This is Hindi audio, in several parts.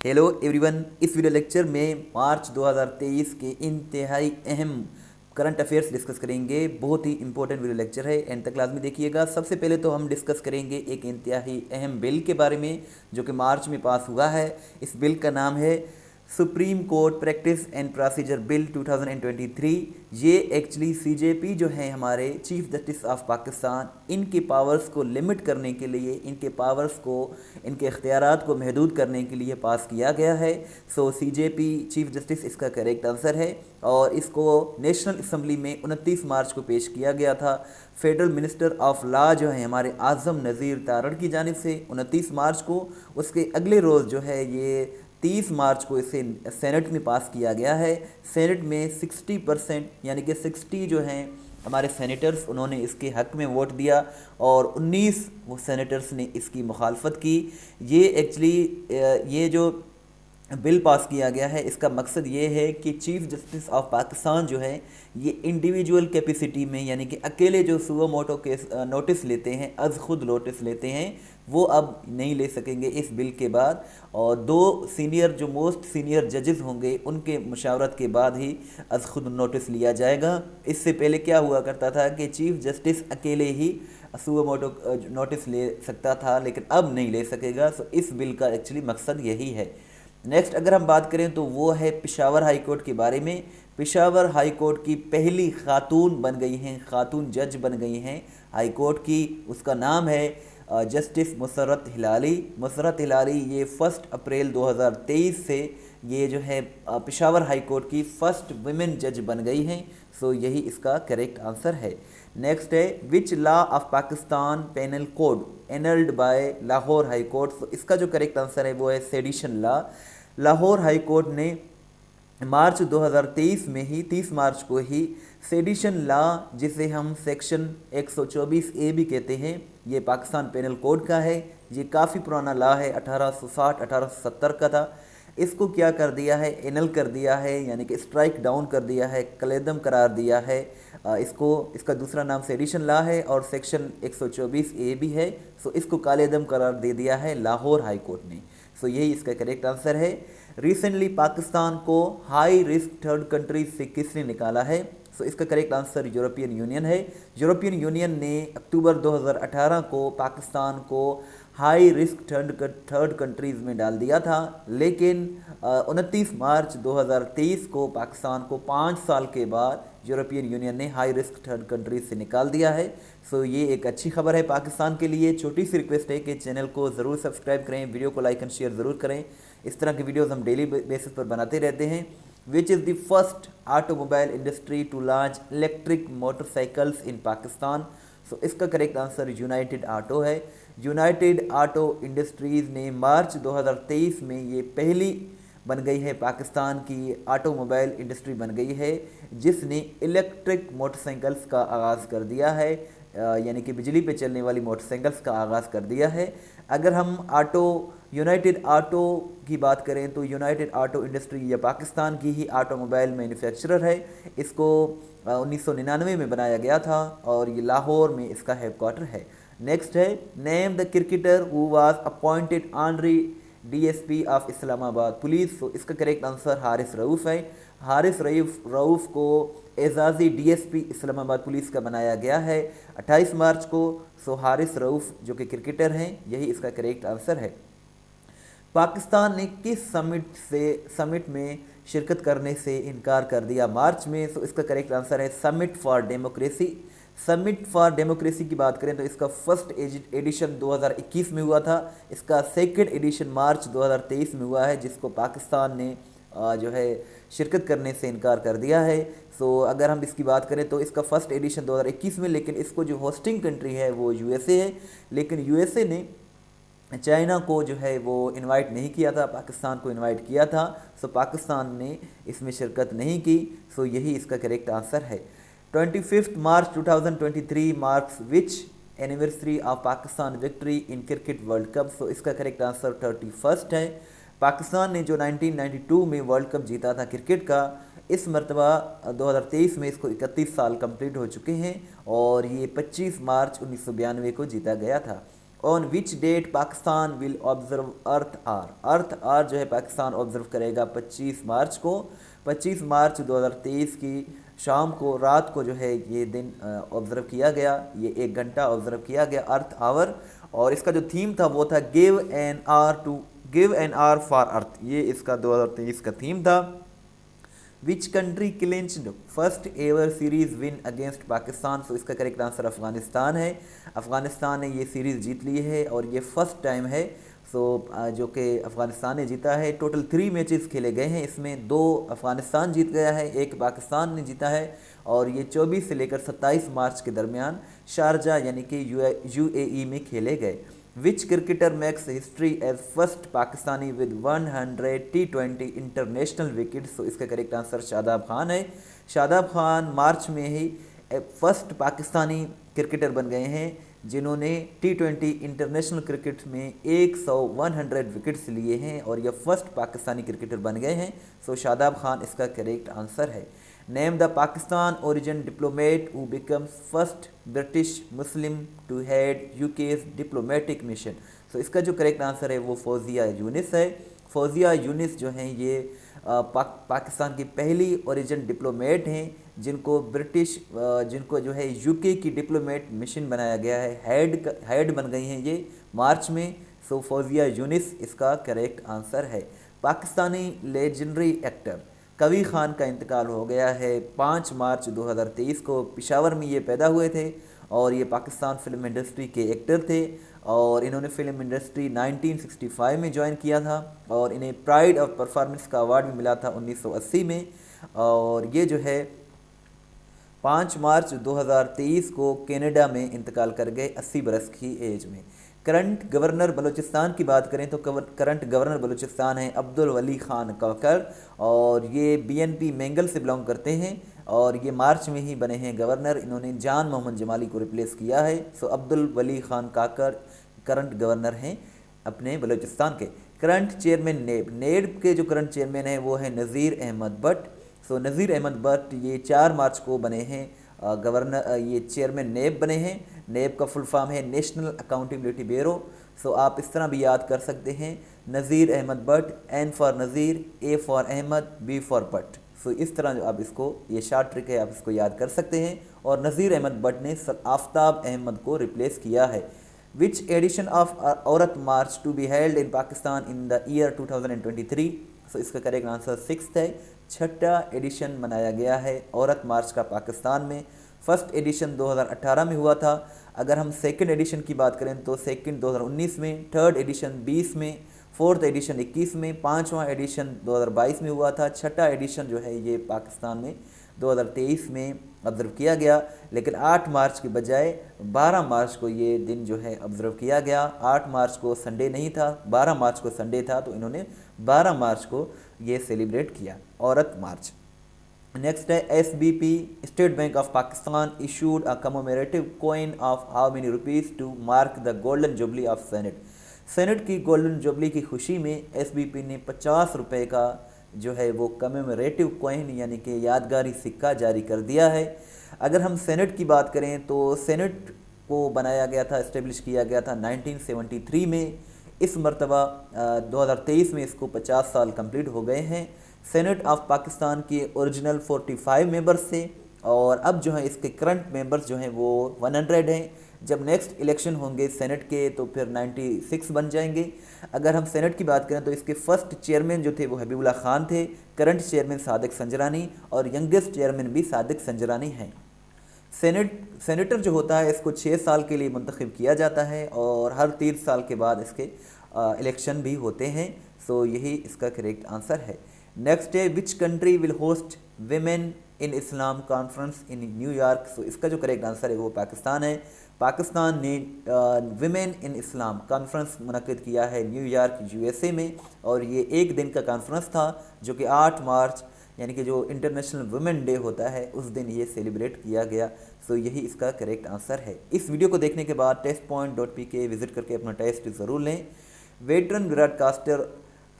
Hello everyone. इस वीडियो लेक्चर में मार्च 2023 के इंतहाई अहम करंट अफेयर्स डिस्कस करेंगे। बहुत ही इंपॉर्टेंट वीडियो लेक्चर है, एंड तक क्लास में देखिएगा। सबसे पहले तो हम डिस्कस करेंगे एक इंतहाई अहम बिल के बारे में जो कि मार्च में पास हुआ है। इस बिल का नाम है supreme court practice and procedure bill 2023। ये एक्चुअली सीजेपी जो है हमारे चीफ जस्टिस ऑफ पाकिस्तान, इनके पावर्स को लिमिट करने के लिए, इनके पावर्स को, इनके इख्तियारात को महदूद करने के लिए पास किया गया है। सो सीजेपी चीफ जस्टिस इसका करेक्ट आंसर है, और इसको नेशनल असम्बली में 29 मार्च को पेश किया गया था। फेडरल मिनिस्टर ऑफ लॉ जो है हमारे आज़म नज़ीर तारड़ की जानिब से 29 मार्च को। उसके अगले रोज़ जो है ये 30 मार्च को इसे सेनेट में पास किया गया है। सेनेट में 60% यानी कि 60 जो हैं हमारे सेनेटर्स, उन्होंने इसके हक़ में वोट दिया, और 19 वो सेनेटर्स ने इसकी मुखालफत की। ये एक्चुअली ये जो बिल पास किया गया है, इसका मकसद ये है कि चीफ जस्टिस ऑफ पाकिस्तान जो है ये इंडिविजुअल कैपेसिटी में, यानी कि अकेले जो सुओ मोटो केस नोटिस लेते हैं, अज़ खुद नोटिस लेते हैं, वो अब नहीं ले सकेंगे इस बिल के बाद। और दो सीनियर जो मोस्ट सीनियर जजेस होंगे उनके मशावरत के बाद ही अज़ खुद नोटिस लिया जाएगा। इससे पहले क्या हुआ करता था कि चीफ जस्टिस अकेले ही सुओ मोटो नोटिस ले सकता था, लेकिन अब नहीं ले सकेगा। सो इस बिल का एक्चुअली मकसद यही है। नेक्स्ट अगर हम बात करें तो वो है पेशावर हाई कोर्ट के बारे में। पेशावर हाई कोर्ट की पहली खातून बन गई हैं, खातून जज बन गई हैं हाई कोर्ट की। उसका नाम है जस्टिस मुसर्रत हिलाली। मुसर्रत हिलाली ये 1 अप्रैल 2023 से ये जो है पेशावर हाई कोर्ट की फर्स्ट वुमेन जज बन गई हैं। सो यही इसका करेक्ट आंसर है। नेक्स्ट है which law of Pakistan penal code annulled by Lahore High Court. तो इसका जो करेक्ट आंसर है वो है sedition law. Lahore High Court ने मार्च 2023 में ही 30 मार्च को ही सेडिशन लॉ, जिसे हम सेक्शन 124A भी कहते हैं, ये पाकिस्तान पेनल कोड का है। ये काफ़ी पुराना लॉ है, 1860-1870 का था। इसको क्या कर दिया है, एनल कर दिया है, यानी कि स्ट्राइक डाउन कर दिया है, कलेदम करार दिया है। इसका दूसरा नाम सेडिशन लॉ है और सेक्शन 124A भी है। सो इसको कालेदम करार दे दिया है लाहौर हाई कोर्ट ने। सो यही इसका करेक्ट आंसर है। रिसेंटली पाकिस्तान को हाई रिस्क थर्ड कंट्री से किसने निकाला है? सो इसका करेक्ट आंसर यूरोपियन यूनियन है। यूरोपियन यूनियन ने अक्टूबर 2018 को पाकिस्तान को हाई रिस्क थर्ड कंट्रीज़ में डाल दिया था, लेकिन 29 मार्च 2023 को पाकिस्तान को 5 साल के बाद यूरोपियन यूनियन ने हाई रिस्क थर्ड कंट्रीज से निकाल दिया है। सो ये एक अच्छी खबर है पाकिस्तान के लिए। छोटी सी रिक्वेस्ट है कि चैनल को ज़रूर सब्सक्राइब करें, वीडियो को लाइक एंड शेयर ज़रूर करें। इस तरह की वीडियोज़ हम डेली बेसिस पर बनाते रहते हैं। Which is the first automobile industry to launch electric motorcycles in Pakistan? So इसका करेक्ट आंसर यूनाइटेड ऑटो है। यूनाइटेड ऑटो इंडस्ट्रीज़ ने मार्च 2023 में ये पहली बन गई है, पाकिस्तान की ऑटोमोबाइल इंडस्ट्री बन गई है जिसने इलेक्ट्रिक मोटरसाइकिल्स का आगाज़ कर दिया है, यानी कि बिजली पे चलने वाली मोटरसाइकिल्स का आगाज़ कर दिया है। अगर हम यूनाइटेड ऑटो की बात करें तो यूनाइटेड ऑटो इंडस्ट्री या पाकिस्तान की ही ऑटोमोबाइल मैन्युफैक्चरर है। इसको 1999 में बनाया गया था और ये लाहौर में इसका हेडक्वार्टर है। नेक्स्ट है name the cricketer who was appointed honorary DSP of Islamabad police. तो इसका करेक्ट आंसर हारिस रऊफ़ है। हारिस रऊफ़ को एजाज़ी DSP इस्लामाबाद पुलिस का बनाया गया है 28 मार्च को। सो हारिस रऊफ़ जो कि क्रिकेटर हैं, यही इसका करेक्ट आंसर है। पाकिस्तान ने किस समिट में शिरकत करने से इनकार कर दिया मार्च में? तो इसका करेक्ट आंसर है summit for democracy. Summit for democracy की बात करें तो इसका फर्स्ट एडिशन 2021 में हुआ था। इसका सेकंड एडिशन मार्च 2023 में हुआ है, जिसको पाकिस्तान ने जो है शिरकत करने से इनकार कर दिया है। सो अगर हम इसकी बात करें तो इसका फर्स्ट एडिशन 2021 में, लेकिन इसको जो होस्टिंग कंट्री है वो USA है, लेकिन USA ने चाइना को जो है वो इनवाइट नहीं किया था, पाकिस्तान को इनवाइट किया था। सो पाकिस्तान ने इसमें शिरकत नहीं की। सो यही इसका करेक्ट आंसर है। 25 March 2023 marks which anniversary of Pakistan victory in cricket world cup? So इसका करेक्ट आंसर 31 है। पाकिस्तान ने जो 1992 में वर्ल्ड कप जीता था क्रिकेट का, इस मरतबा 2023 में इसको 31 साल कंप्लीट हो चुके हैं और ये 25 मार्च 1992 को जीता गया था। On which date Pakistan will observe Earth hour जो है पाकिस्तान ऑब्जर्व करेगा 25 मार्च को। 25 मार्च 2023 की शाम को, रात को जो है ये दिन ऑब्ज़र्व किया गया, ये 1 घंटा ऑब्ज़र्व किया गया अर्थ आवर। और इसका जो थीम था वो था give an hour for Earth, ये इसका 2023 का थीम था। Which country clinched first ever series win against Pakistan, तो इसका करेक्ट आंसर अफ़गानिस्तान है। अफ़गानिस्तान ने ये सीरीज़ जीत ली है और ये फर्स्ट टाइम है जो कि अफ़गानिस्तान ने जीता है। टोटल 3 मैचेस खेले गए हैं, इसमें 2 अफ़गानिस्तान जीत गया है, 1 पाकिस्तान ने जीता है। और ये 24 से लेकर 27 मार्च के दरमियान शारजा यानी कि UAE में खेले गए। Which cricketer makes history as first Pakistani with 100 T20 international wickets, तो इसका करेक्ट आंसर शादाब खान है। शादाब खान मार्च में ही फर्स्ट पाकिस्तानी क्रिकेटर बन गए हैं जिन्होंने T20 इंटरनेशनल क्रिकेट में 100 विकेट्स लिए हैं और यह फर्स्ट पाकिस्तानी क्रिकेटर बन गए हैं। सो शादाब खान इसका करेक्ट आंसर है। Name the Pakistan origin diplomat who becomes first British Muslim to head UK's diplomatic mission, तो इसका जो करेक्ट आंसर है वो फौजिया यूनिस है। फौजिया यूनिस जो हैं ये पाकिस्तान की पहली ओरिजिन डिप्लोमेट हैं जिनको जो है UK की डिप्लोमेट मिशन बनाया गया है, हेड बन गई हैं ये मार्च में। सो फौजिया यूनिस इसका करेक्ट आंसर है। पाकिस्तानी लेजेंडरी एक्टर कवी खान का इंतकाल हो गया है 5 मार्च 2023 को। पेशावर में ये पैदा हुए थे और ये पाकिस्तान फिल्म इंडस्ट्री के एक्टर थे और इन्होंने फिल्म इंडस्ट्री 1965 में ज्वाइन किया था और इन्हें प्राइड ऑफ परफॉर्मेंस का अवार्ड भी मिला था 1980 में। और ये जो है 5 मार्च 2023 को कनाडा में इंतकाल कर गए 80 बरस की एज में। करंट गवर्नर बलूचिस्तान की बात करें तो करंट गवर्नर बलूचिस्तान हैं अब्दुल वली खान काकर और ये BNP मैंगल से बिलोंग करते हैं और ये मार्च में ही बने हैं गवर्नर। इन्होंने जान मोहम्मद जमाली को रिप्लेस किया है। सो अब्दुल वली खान काकर करंट गवर्नर हैं अपने बलूचिस्तान के। करंट चेयरमैन नेब के जो करंट चेयरमैन हैं वो है नज़ीर अहमद भट्ट। सो नज़ीर अहमद भट्ट ये 4 मार्च को बने हैं गवर्नर, ये चेयरमैन नेब बने हैं। नेब का फुल फॉर्म है नेशनल अकाउंटेबिलिटी ब्यूरो। सो आप इस तरह भी याद कर सकते हैं Nazir Ahmed Bhatt, N for Nazir, A for Ahmed, B for Bhatt. So इस तरह जो आप इसको, ये शार्ट ट्रिक है, आप इसको याद कर सकते हैं। और नज़ीर अहमद भट्ट ने आफ्ताब अहमद को रिप्लेस किया है। विच एडिशन ऑफ औरत March to be held in Pakistan in the year 2023, सो इसका करेक्ट आंसर 6th है। 6ठा एडिशन मनाया गया है औरत मार्च का पाकिस्तान में। फर्स्ट एडिशन 2018 में हुआ था। अगर हम सेकंड एडिशन की बात करें तो सेकंड 2019 में, थर्ड एडिशन 20 में, फोर्थ एडिशन 21 में, 5वां एडिशन 2022 में हुआ था। 6ठा एडिशन जो है ये पाकिस्तान में 2023 में ऑब्ज़र्व किया गया, लेकिन 8 मार्च के बजाय 12 मार्च को ये दिन जो है ऑब्ज़र्व किया गया। 8 मार्च को संडे नहीं था, 12 मार्च को संडे था, तो इन्होंने 12 मार्च को ये सेलिब्रेट किया औरत मार्च। नेक्स्ट है SBP state bank of Pakistan issued a commemorative coin of how many rupees to mark the golden jubilee of senate. Senate की गोल्डन जुबली की खुशी में SBP ने 50 रुपये का जो है वो कमेमोरेटिव कॉइन यानी कि यादगारी सिक्का जारी कर दिया है। अगर हम सेनेट की बात करें तो सेनेट को बनाया गया था, इस्टेब्लिश किया गया था 1973 में। इस मरतबा 2023 में इसको 50 साल कंप्लीट हो गए हैं। सेनेट ऑफ पाकिस्तान के ओरिजिनल 45 मेंबर्स थे और अब जो है इसके करंट मेंबर्स जो हैं वो 100 हैं। जब नेक्स्ट इलेक्शन होंगे सेनेट के तो फिर 96 बन जाएंगे। अगर हम सेनेट की बात करें तो इसके फर्स्ट चेयरमैन जो थे वो हबीबुल्लाह खान थे, करंट चेयरमैन सादिक संजरानी और यंगेस्ट चेयरमैन भी सादिक संजरानी हैं। सेनेटर जो होता है इसको 6 साल के लिए मुंतखब किया जाता है और हर 3 साल के बाद इसके इलेक्शन भी होते हैं। सो यही इसका करेक्ट आंसर है। नेक्स्ट है which country will host women in Islam conference in New York. So इसका जो करेक्ट आंसर है वो पाकिस्तान है। पाकिस्तान ने विमेन इन इस्लाम कॉन्फ्रेंस मुनक़िद किया है न्यूयॉर्क USA में और ये 1 दिन का कॉन्फ्रेंस था जो कि 8 मार्च यानी कि जो इंटरनेशनल वुमेन डे होता है उस दिन ये सेलिब्रेट किया गया। सो यही इसका करेक्ट आंसर है। इस वीडियो को देखने के बाद testpoint.pk विजिट करके अपना टेस्ट ज़रूर लें। वेटरन ब्रॉडकास्टर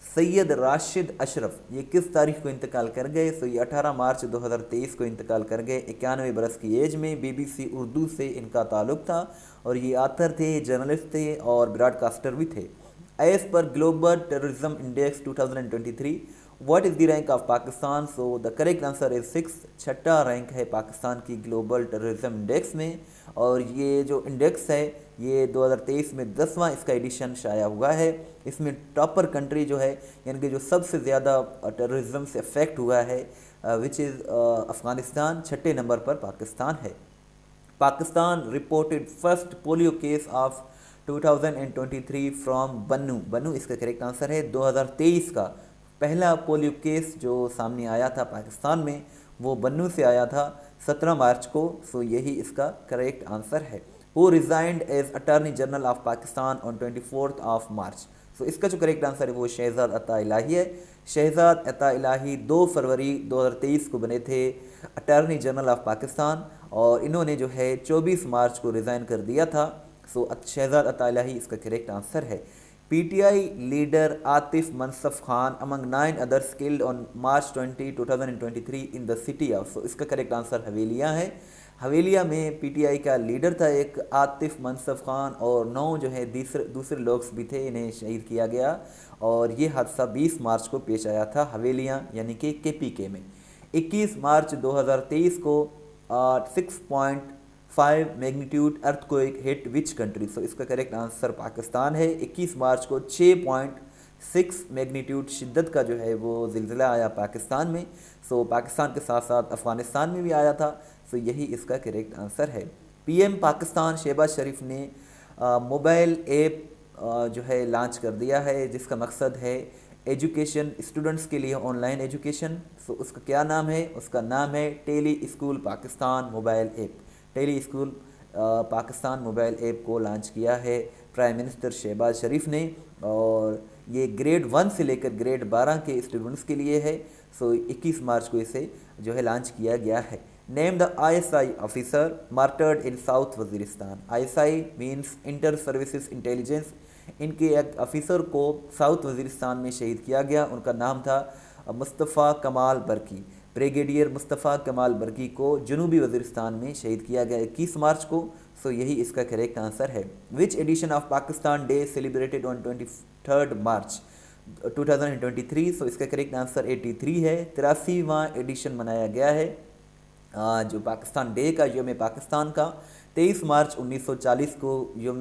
सैयद राशिद अशरफ ये किस तारीख को इंतकाल कर गए? तो ये 18 मार्च 2023 को इंतकाल कर गए। 91 बरस की एज में। BBC उर्दू से इनका ताल्लुक़ था और ये आथर थे, जर्नलिस्ट थे और ब्रॉडकास्टर भी थे। As per global terrorism index 2023, what is the rank of Pakistan? So the correct answer is 6। छठा रैंक है पाकिस्तान की ग्लोबल टेररिज्म इंडेक्स में। और ये जो इंडेक्स है ये 2023 में 10वां इसका एडिशन शाया हुआ है। इसमें टॉपर कंट्री जो है यानी कि जो सबसे ज़्यादा टेररिज्म से अफेक्ट हुआ है विच इज़ अफ़गानिस्तान। छठे नंबर पर पाकिस्तान है। Pakistan reported first polio case of 2023 from Bannu. Bannu इसका करेक्ट आंसर है। 2023 का पहला पोलियो केस जो सामने आया था पाकिस्तान में वो बन्नू से आया था 17 मार्च को। सो यही इसका करेक्ट आंसर है। Who resigned as attorney general of Pakistan on 24 of March? So इसका जो करेक्ट आंसर है वो शहजाद अता इलाही है। शहजाद अता इलाही 2 फरवरी 2023 को बने थे अटॉर्नी जनरल ऑफ पाकिस्तान और इन्होंने जो है 24 मार्च को रिज़ाइन कर दिया था। सो शहजाद अता इलाही इसका करेक्ट आंसर है। PTI leader Atif Mansaf Khan among 9 others killed on March 20, 2023 in the city of. So इसका करेक्ट आंसर हवेलिया है। हवेलिया में PTI का लीडर था एक आतिफ मनसफ खान और 9 जो है दूसरे लोग भी थे, इन्हें शहीद किया गया। और ये हादसा 20 मार्च को पेश आया था हवेलिया यानी कि KPK में। 21 मार्च 2023 को 6.5 magnitude earthquake hit which country? So इसका करेक्ट आंसर पाकिस्तान है। 21 मार्च को 6.6 मैग्नीट्यूड शिद्दत का जो है वो ज़िलज़िला आया पाकिस्तान में। सो पाकिस्तान के साथ साथ अफ़गानिस्तान में भी आया था। सो यही इसका करेक्ट आंसर है। PM पाकिस्तान शहबाज शरीफ ने मोबाइल ऐप जो है लॉन्च कर दिया है जिसका मकसद है एजुकेशन, स्टूडेंट्स के लिए ऑनलाइन एजुकेशन। सो उसका क्या नाम है? उसका नाम है tele school Pakistan mobile app. Tele school Pakistan mobile app को लॉन्च किया है प्राइम मिनिस्टर शहबाज शरीफ ने और ये ग्रेड 1 से लेकर ग्रेड 12 के स्टूडेंट्स के लिए है। सो 21 मार्च को इसे जो है लॉन्च किया गया है। Name the ISI officer martyred in south Waziristan. ISI means inter services intelligence. इनके एक ऑफिसर को साउथ वजीरिस्तान में शहीद किया गया। उनका नाम था मुस्तफ़ा कमाल बरकी। ब्रिगेडियर मुस्तफ़ा कमाल बरकी को जनूबी वजीरिस्तान में शहीद किया गया 21 मार्च को। सो यही इसका करेक्ट आंसर है। Which edition of Pakistan day celebrated on 23 मार्च 2023? सो इसका करेक्ट आंसर 83 है। 83वां एडिशन मनाया गया है जो पाकिस्तान डे का, योम पाकिस्तान का। 23 मार्च 1940 को योम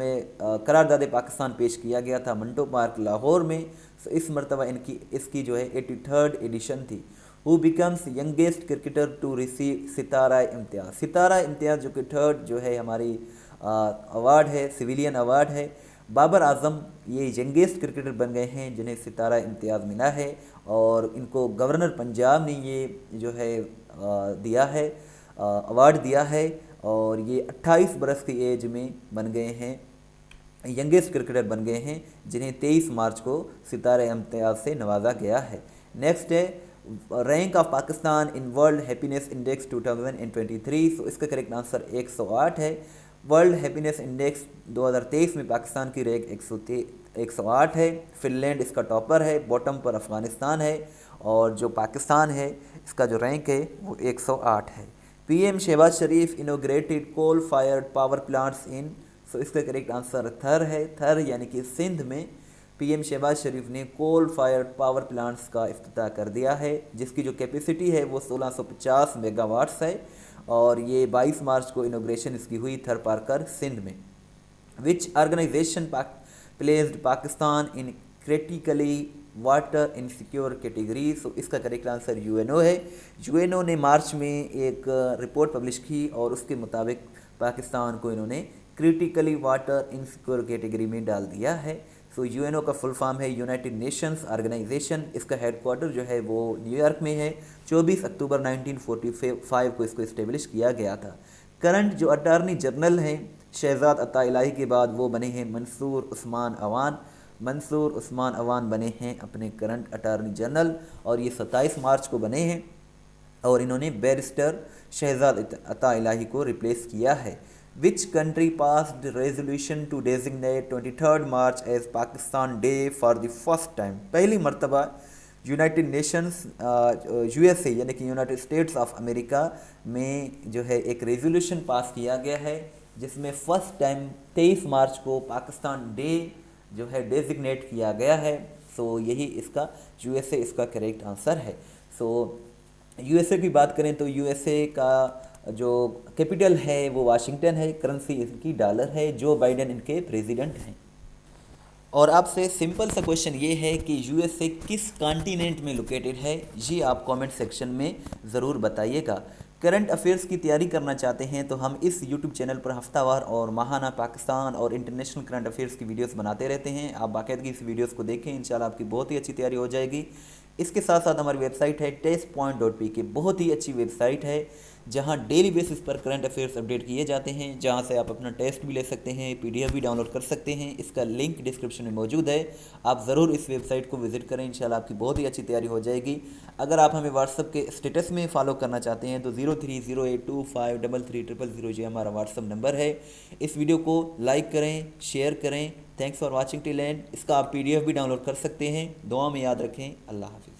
करारदाद पाकिस्तान पेश किया गया था मंटो पार्क लाहौर में। सो इस मरतबा इसकी जो है 83rd एडिशन थी। Who becomes youngest cricketer to receive Sitara Imtiaz? Sitara Imtiaz जो कि 3rd जो है हमारी अवार्ड है, सिविलियन अवार्ड है। बाबर आजम ये यंगेस्ट क्रिकेटर बन गए हैं जिन्हें सितारा इम्तियाज़ मिला है और इनको गवर्नर पंजाब ने ये जो है दिया है, अवार्ड दिया है और ये 28 बरस की एज में बन गए हैं, यंगेस्ट क्रिकेटर बन गए हैं जिन्हें 23 मार्च को सितारा इम्तियाज़ से नवाजा गया है। नेक्स्ट है rank of Pakistan in world happiness index 2023। सो इसका करेक्ट आंसर 108 है। वर्ल्ड हैप्पीनेस इंडेक्स 2023 में पाकिस्तान की रैंक 108 है। फिनलैंड इसका टॉपर है, बॉटम पर अफ़गानिस्तान है और जो पाकिस्तान है इसका जो रैंक है वो 108 है। PM Shehbaz Sharif inaugurated coal fired power plants in. So इसका करेक्ट आंसर थर है। थर यानी कि सिंध में PM शहबाज शरीफ ने कोल फायर्ड पावर प्लांट्स का इफ्तिताह कर दिया है जिसकी जो कैपेसिटी है वो 1650 मेगावाट्स है और ये 22 मार्च को इनोग्रेशन इसकी हुई थर पार्कर सिंध में। विच ऑर्गेनाइजेशन प्लेस्ड पाकिस्तान इन क्रिटिकली वाटर इनसिक्योर कैटेगरी? सो इसका करेक्ट आंसर UNO है। UNO ने मार्च में एक रिपोर्ट पब्लिश की और उसके मुताबिक पाकिस्तान को इन्होंने क्रिटिकली वाटर इनसिक्योर कैटेगरी में डाल दिया है। सो UNO का फुल फॉर्म है यूनाइटेड नेशंस ऑर्गेनाइजेशन। इसका हेडक्वार्टर जो है वो न्यूयॉर्क में है। 24 अक्टूबर 1945 को इसको इस्टेब्लिश किया गया था। करंट जो अटॉर्नी जनरल हैं शहजाद अता इलाही के बाद वो बने हैं मंसूर उस्मान अवान। मंसूर उस्मान अवान बने हैं अपने करंट अटॉर्नी जनरल और ये 27 मार्च को बने हैं और इन्होंने बैरिस्टर शहजाद अता इलाही को रिप्लेस किया है। Which country passed resolution to designate 23 March as Pakistan day for the first time. पहली मरतबा यूनाइटेड नेशंस यूएसए यानी कि यूनाइटेड स्टेट्स ऑफ अमेरिका में जो है एक रेजोल्यूशन पास किया गया है जिसमें फ़र्स्ट टाइम 23 मार्च को पाकिस्तान डे जो है डेजिग्नेट किया गया है। सो यही इसका यूएसए इसका करेक्ट आंसर है। सो यूएसए की बात करें तो यूएसए का जो कैपिटल है वो वाशिंगटन है, करेंसी इनकी डॉलर है, जो बाइडेन इनके प्रेसिडेंट हैं। और आपसे सिंपल सा क्वेश्चन ये है कि यूएसए किस कॉन्टिनेंट में लोकेटेड है, ये आप कमेंट सेक्शन में ज़रूर बताइएगा। करंट अफेयर्स की तैयारी करना चाहते हैं तो हम इस यूट्यूब चैनल पर हफ्तावार और माहाना पाकिस्तान और इंटरनेशनल करंट अफेयर्स की वीडियोस बनाते रहते हैं। आप बाकायदगी इस वीडियोस को देखें, इंशाल्लाह आपकी बहुत ही अच्छी तैयारी हो जाएगी। इसके साथ साथ हमारी वेबसाइट है testpoint.pk, बहुत ही अच्छी वेबसाइट है जहां डेली बेसिस पर करंट अफेयर्स अपडेट किए जाते हैं, जहां से आप अपना टेस्ट भी ले सकते हैं, PDF भी डाउनलोड कर सकते हैं। इसका लिंक डिस्क्रिप्शन में मौजूद है, आप ज़रूर इस वेबसाइट को विजिट करें, इंशाल्लाह आपकी बहुत ही अच्छी तैयारी हो जाएगी। अगर आप हमें व्हाट्सअप के स्टेटस में फॉलो करना चाहते हैं तो 0308253300 ये हमारा व्हाट्सअप नंबर है। इस वीडियो को लाइक करें, शेयर करें। Thanks for watching till and. इसका आप PDF भी डाउनलोड कर सकते हैं। दुआ में याद रखें। अल्लाह हाफिज़।